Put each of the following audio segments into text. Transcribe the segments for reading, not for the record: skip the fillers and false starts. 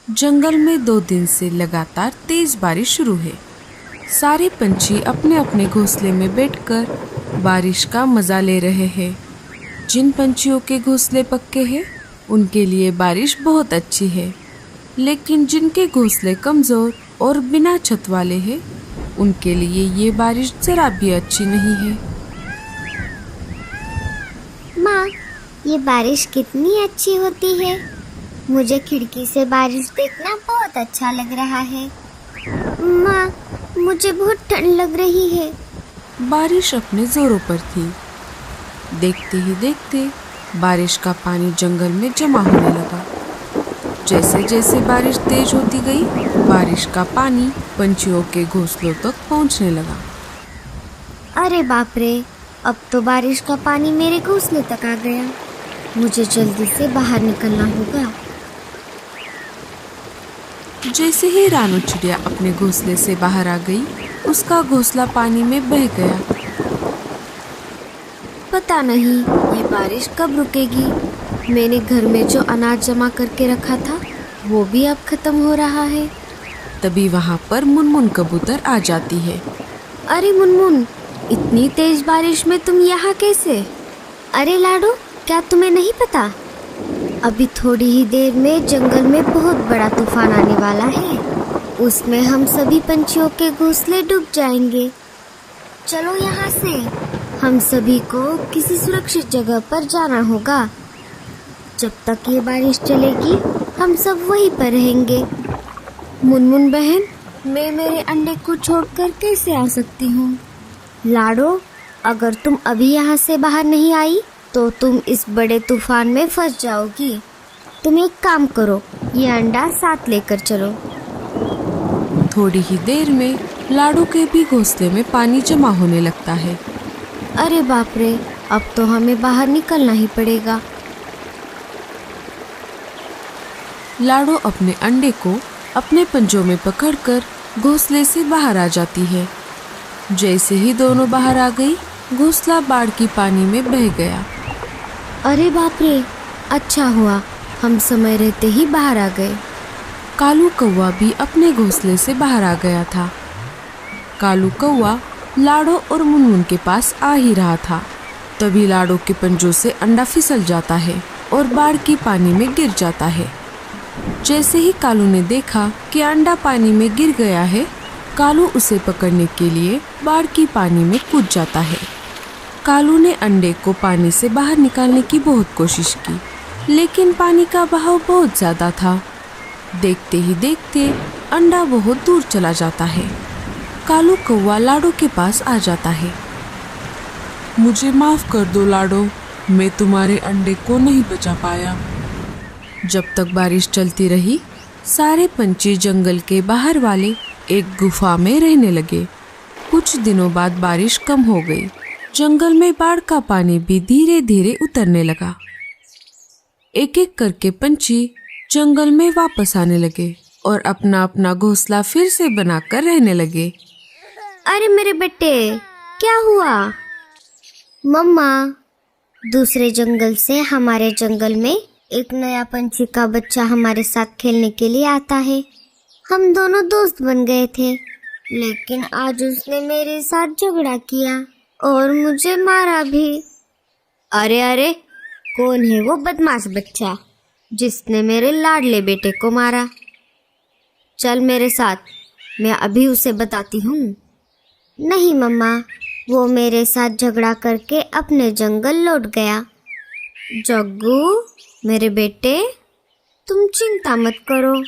जंगल में 2 दिन से लगातार तेज बारिश शुरू है। सारे पंछी अपने अपने घोंसले में बैठकर बारिश का मजा ले रहे हैं। जिन पंछियों के घोंसले पक्के हैं उनके लिए बारिश बहुत अच्छी है, लेकिन जिनके घोंसले कमजोर और बिना छत वाले हैं उनके लिए ये बारिश जरा भी अच्छी नहीं है। माँ, ये बारिश कितनी अच्छी होती है। मुझे खिड़की से बारिश देखना बहुत अच्छा लग रहा है। माँ, मुझे बहुत ठंड लग रही है। बारिश अपने जोरों पर थी। देखते ही देखते बारिश का पानी जंगल में जमा होने लगा। जैसे जैसे बारिश तेज होती गई, बारिश का पानी पंछियों के घोंसलों तक पहुंचने लगा। अरे बाप रे, अब तो बारिश का पानी मेरे घोंसले तक आ गया। मुझे जल्दी से बाहर निकलना होगा। जैसे ही रानू चिड़िया अपने घोंसले से बाहर आ गई, उसका घोंसला पानी में बह गया। पता नहीं ये बारिश कब रुकेगी। मैंने घर में जो अनाज जमा करके रखा था वो भी अब खत्म हो रहा है। तभी वहाँ पर मुनमुन कबूतर आ जाती है। अरे मुनमुन, इतनी तेज बारिश में तुम यहाँ कैसे? अरे लाडो, क्या तुम्हें नहीं पता? अभी थोड़ी ही देर में जंगल में बहुत बड़ा तूफान आने वाला है। उसमें हम सभी पंछियों के घोंसले डूब जाएंगे। चलो यहाँ से, हम सभी को किसी सुरक्षित जगह पर जाना होगा। जब तक ये बारिश चलेगी हम सब वहीं पर रहेंगे। मुनमुन बहन, मैं मेरे अंडे को छोड़कर कैसे आ सकती हूँ? लाडो, अगर तुम अभी यहाँ से बाहर नहीं आई तो तुम इस बड़े तूफान में फंस जाओगी। तुम एक काम करो, ये अंडा साथ लेकर चलो। थोड़ी ही देर में लाडू के भी घोंसले में पानी जमा होने लगता है। अरे बाप रे, अब तो हमें बाहर निकलना ही पड़ेगा। लाडो अपने अंडे को अपने पंजों में पकड़कर घोंसले से बाहर आ जाती है। जैसे ही दोनों बाहर आ गई, घोंसला बाढ़ की पानी में बह गया। अरे बाप रे, अच्छा हुआ हम समय रहते ही बाहर आ गए। कालू कौवा भी अपने घोंसले से बाहर आ गया था। कालू कौवा लाडो और मुनमुन के पास आ ही रहा था। तभी लाडो के पंजों से अंडा फिसल जाता है और बाढ़ की पानी में गिर जाता है। जैसे ही कालू ने देखा कि अंडा पानी में गिर गया है, कालू उसे पकड़ने के लिए बाढ़ की पानी में कूद जाता है। कालू ने अंडे को पानी से बाहर निकालने की बहुत कोशिश की, लेकिन पानी का बहाव बहुत ज्यादा था। देखते ही देखते अंडा बहुत दूर चला जाता है। कालू कौवा लाडो के पास आ जाता है। मुझे माफ कर दो लाडो, मैं तुम्हारे अंडे को नहीं बचा पाया। जब तक बारिश चलती रही, सारे पंछी जंगल के बाहर वाले एक गुफा में रहने लगे। कुछ दिनों बाद बारिश कम हो गई। जंगल में बाढ़ का पानी भी धीरे धीरे उतरने लगा। एक एक करके पंछी जंगल में वापस आने लगे और अपना अपना घोंसला फिर से बनाकर रहने लगे। अरे मेरे बेटे, क्या हुआ? मम्मा, दूसरे जंगल से हमारे जंगल में एक नया पंछी का बच्चा हमारे साथ खेलने के लिए आता है। हम दोनों दोस्त बन गए थे, लेकिन आज उसने मेरे साथ झगड़ा किया और मुझे मारा भी। अरे अरे, कौन है वो बदमाश बच्चा जिसने मेरे लाडले बेटे को मारा? चल मेरे साथ, मैं अभी उसे बताती हूँ। नहीं मम्मा, वो मेरे साथ झगड़ा करके अपने जंगल लौट गया। जग्गू मेरे बेटे, तुम चिंता मत करो,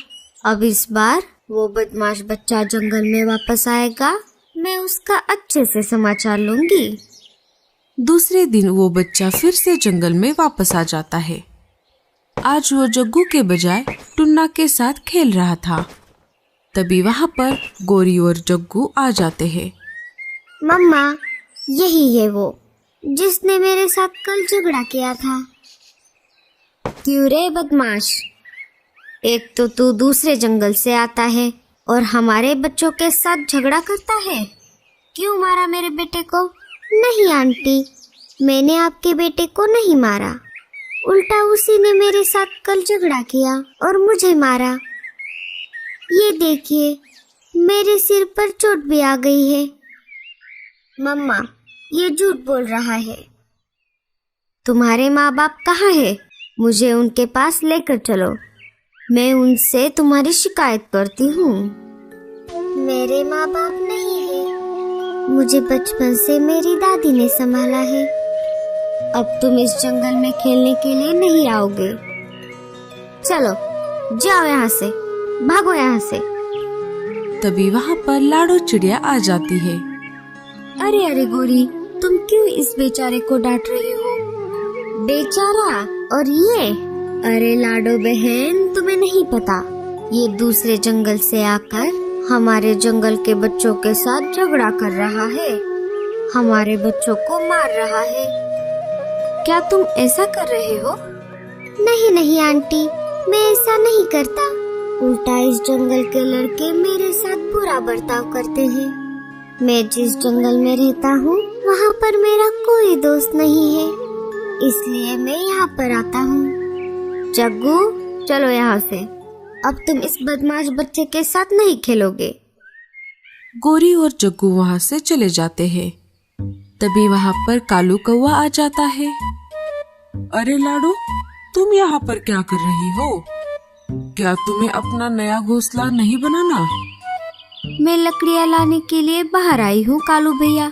अब इस बार वो बदमाश बच्चा जंगल में वापस आएगा। मैं उसका अच्छे से समाचार लूंगी। दूसरे दिन वो बच्चा फिर से जंगल में वापस आ जाता है। आज वो जग्गू के बजाय टुन्ना के साथ खेल रहा था। तभी वहाँ पर गोरी और जग्गू आ जाते हैं। मम्मा, यही है वो जिसने मेरे साथ कल झगड़ा किया था। क्यों रे बदमाश, एक तो तू दूसरे जंगल से आता है और हमारे बच्चों के साथ झगड़ा करता है। क्यों मारा मेरे बेटे को? नहीं आंटी, मैंने आपके बेटे को नहीं मारा, उल्टा उसी ने मेरे साथ कल झगड़ा किया और मुझे मारा। ये देखिए, मेरे सिर पर चोट भी आ गई है। मम्मा, ये झूठ बोल रहा है। तुम्हारे माँ बाप कहाँ है? मुझे उनके पास लेकर चलो, मैं उनसे तुम्हारी शिकायत करती हूँ। मेरे माँ बाप नहीं है, मुझे बचपन से मेरी दादी ने संभाला है। अब तुम इस जंगल में खेलने के लिए नहीं आओगे। चलो जाओ यहाँ से, भागो यहाँ से। तभी वहाँ पर लाडो चिड़िया आ जाती है। अरे अरे गोरी, तुम क्यों इस बेचारे को डांट रही हो? बेचारा और ये? अरे लाडो बहन, तुम्हें नहीं पता, ये दूसरे जंगल से आकर हमारे जंगल के बच्चों के साथ झगड़ा कर रहा है, हमारे बच्चों को मार रहा है। क्या तुम ऐसा कर रहे हो? नहीं नहीं आंटी, मैं ऐसा नहीं करता। उल्टा इस जंगल के लड़के मेरे साथ बुरा बर्ताव करते हैं। मैं जिस जंगल में रहता हूँ वहाँ पर मेरा कोई दोस्त नहीं है, इसलिए मैं यहाँ पर आता हूँ। जग्गू, चलो यहाँ से, अब तुम इस बदमाश बच्चे के साथ नहीं खेलोगे। गोरी और जग्गू वहाँ से चले जाते हैं। तभी वहाँ पर कालू कौवा आ जाता है। अरे लाडो, तुम यहाँ पर क्या कर रही हो? क्या तुम्हें अपना नया घोंसला नहीं बनाना? मैं लकड़ियाँ लाने के लिए बाहर आई हूँ कालू भैया।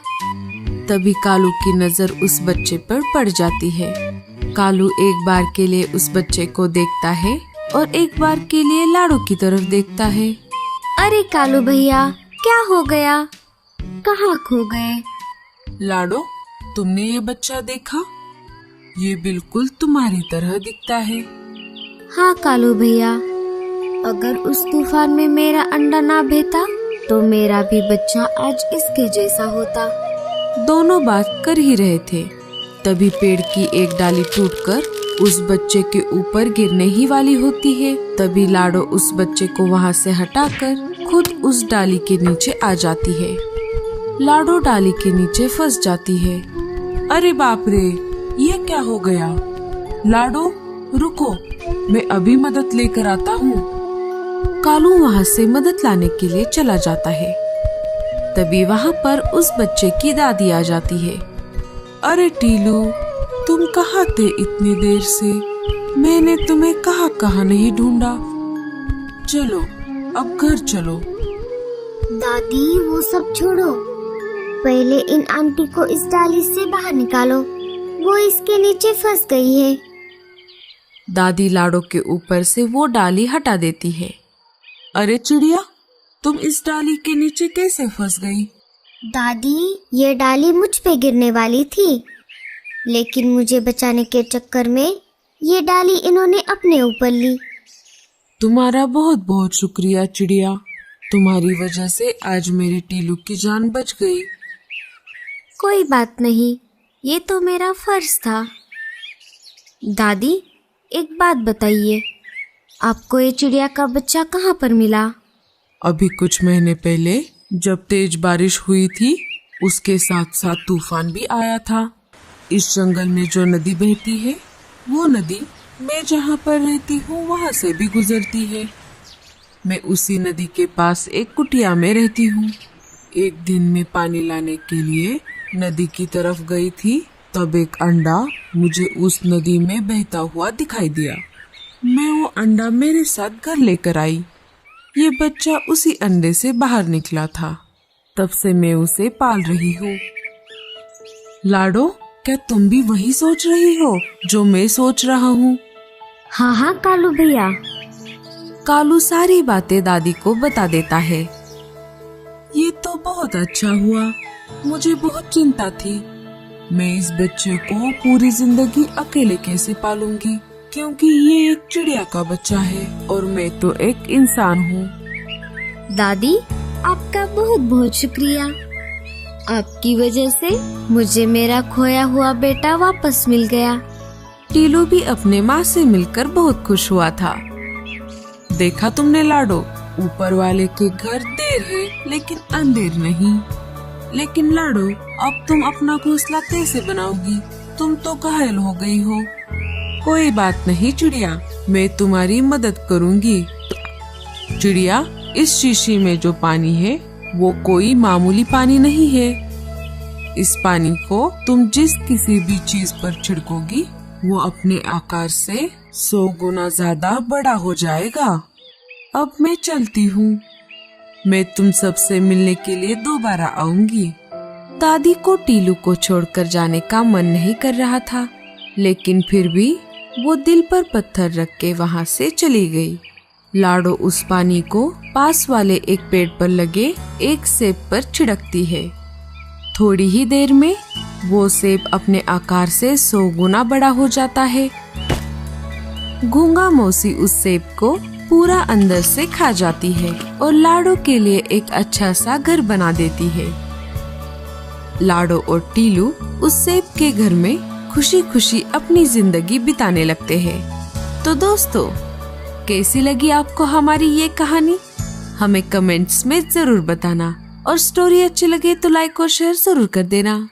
तभी कालू की नजर उस बच्चे पर पड़ जाती है। कालू एक बार के लिए उस बच्चे को देखता है और एक बार के लिए लाडो की तरफ देखता है। अरे कालू भैया, क्या हो गया? कहाँ खो गए? लाडो, तुमने ये बच्चा देखा? ये बिल्कुल तुम्हारी तरह दिखता है। हाँ कालू भैया, अगर उस तूफान में मेरा अंडा ना बहता तो मेरा भी बच्चा आज इसके जैसा होता। दोनों बात कर ही रहे थे, तभी पेड़ की एक डाली टूटकर उस बच्चे के ऊपर गिरने ही वाली होती है। तभी लाडो उस बच्चे को वहाँ से हटाकर खुद उस डाली के नीचे आ जाती है। लाडो डाली के नीचे फंस जाती है। अरे बाप रे, ये क्या हो गया? लाडो रुको, मैं अभी मदद लेकर आता हूँ। कालू वहाँ से मदद लाने के लिए चला जाता है। तभी वहाँ पर उस बच्चे की दादी आ जाती है। अरे टीलू, तुम कहाँ थे इतनी देर से? मैंने तुम्हें कहाँ नहीं ढूंढा। चलो अब घर चलो। दादी, वो सब छोड़ो, पहले इन आंटी को इस डाली से बाहर निकालो, वो इसके नीचे फंस गई है। दादी लाडो के ऊपर से वो डाली हटा देती है। अरे चिड़िया, तुम इस डाली के नीचे कैसे फंस गई? दादी, ये डाली मुझ पे गिरने वाली थी, लेकिन मुझे बचाने के चक्कर में ये डाली इन्होंने अपने ऊपर ली। तुम्हारा बहुत बहुत शुक्रिया चिड़िया, तुम्हारी वजह से आज मेरे टीलू की जान बच गई। कोई बात नहीं, ये तो मेरा फर्ज था। दादी, एक बात बताइए, आपको ये चिड़िया का बच्चा कहाँ पर मिला? अभी कुछ महीने पहले जब तेज बारिश हुई थी, उसके साथ साथ तूफान भी आया था। इस जंगल में जो नदी बहती है, वो नदी मैं जहाँ पर रहती हूँ वहाँ से भी गुजरती है। मैं उसी नदी के पास एक कुटिया में रहती हूँ। एक दिन मैं पानी लाने के लिए नदी की तरफ गई थी, तब एक अंडा मुझे उस नदी में बहता हुआ दिखाई दिया। मैं वो अंडा मेरे साथ घर लेकर आई। ये बच्चा उसी अंडे से बाहर निकला था, तब से मैं उसे पाल रही हूँ। लाडो, क्या तुम भी वही सोच रही हो जो मैं सोच रहा हूँ? हाँ हाँ कालू भैया। कालू सारी बातें दादी को बता देता है। ये तो बहुत अच्छा हुआ, मुझे बहुत चिंता थी। मैं इस बच्चे को पूरी जिंदगी अकेले कैसे पालूंगी, क्योंकि ये एक चिड़िया का बच्चा है और मैं तो एक इंसान हूँ। दादी, आपका बहुत बहुत शुक्रिया। आपकी वजह से मुझे मेरा खोया हुआ बेटा वापस मिल गया। टीलू भी अपने माँ से मिलकर बहुत खुश हुआ था। देखा तुमने लाडो, ऊपर वाले के घर देर है लेकिन अंधेर नहीं। लेकिन लाडो, अब तुम अपना घोंसला कैसे बनाओगी? तुम तो घायल हो गई हो। कोई बात नहीं चिड़िया, मैं तुम्हारी मदद करूंगी। चिड़िया, इस शीशी में जो पानी है वो कोई मामूली पानी नहीं है। इस पानी को तुम जिस किसी भी चीज पर छिड़कोगी वो अपने आकार से 100 गुना ज्यादा बड़ा हो जाएगा। अब मैं चलती हूँ। मैं तुम सबसे मिलने के लिए दोबारा आऊंगी। दादी को टीलू को छोड़कर जाने का मन नहीं कर रहा था, लेकिन फिर भी वो दिल पर पत्थर रख के वहाँ से चली गई। लाडो उस पानी को पास वाले एक पेड़ पर लगे एक सेब पर छिड़कती है। थोड़ी ही देर में वो सेब अपने आकार से 100 गुना बड़ा हो जाता है। गूंगा मौसी उस सेब को पूरा अंदर से खा जाती है और लाडो के लिए एक अच्छा सा घर बना देती है। लाडो और टीलू उस सेब के घर में खुशी खुशी अपनी जिंदगी बिताने लगते हैं। तो दोस्तों, कैसी लगी आपको हमारी ये कहानी? हमें कमेंट्स में जरूर बताना और स्टोरी अच्छी लगे तो लाइक और शेयर जरूर कर देना।